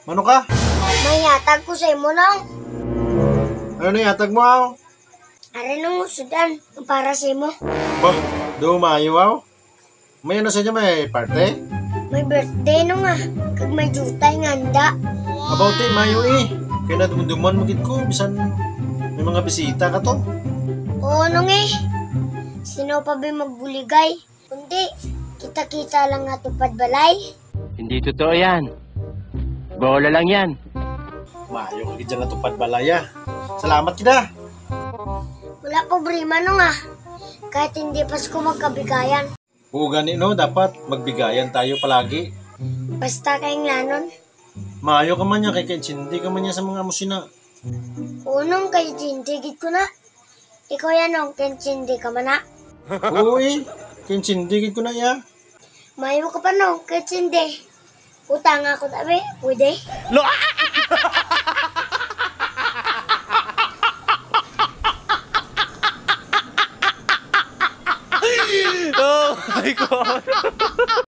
Mano ka? May yatag ko sa imo nang. Ano na yatag mo aw? Are nang usudan para sa imo. Bah, do maayo aw? May ano sa inyo may parte? May birthday no nga. Kag may jutay nga handa. About it, mayo eh. Kaya na dumduman magid ko, bisan may mga bisita ka to. Oo nung eh. Sino pa ba magbuligay? Kundi, kita-kita lang nga tupad balay. Hindi totoo yan. Bola lang yan. Mayo ka dyan na tupad balaya. Salamat kita. Wala problema no nga. Kahit hindi Pasko magkabigayan. Oo gani no, dapat magbigayan tayo palagi. Basta kayong lanon. Mayo ka man niya, kay hindi ka man niya sa mga musina. Unong kay Jindigit ko na. Ikaw yan nung Kenchindi ka man na. Oo eh, kinsindigid ko na ya. Mayo ka pa nung Kenchindi. Utang ako tabi, pwede? Oh my God!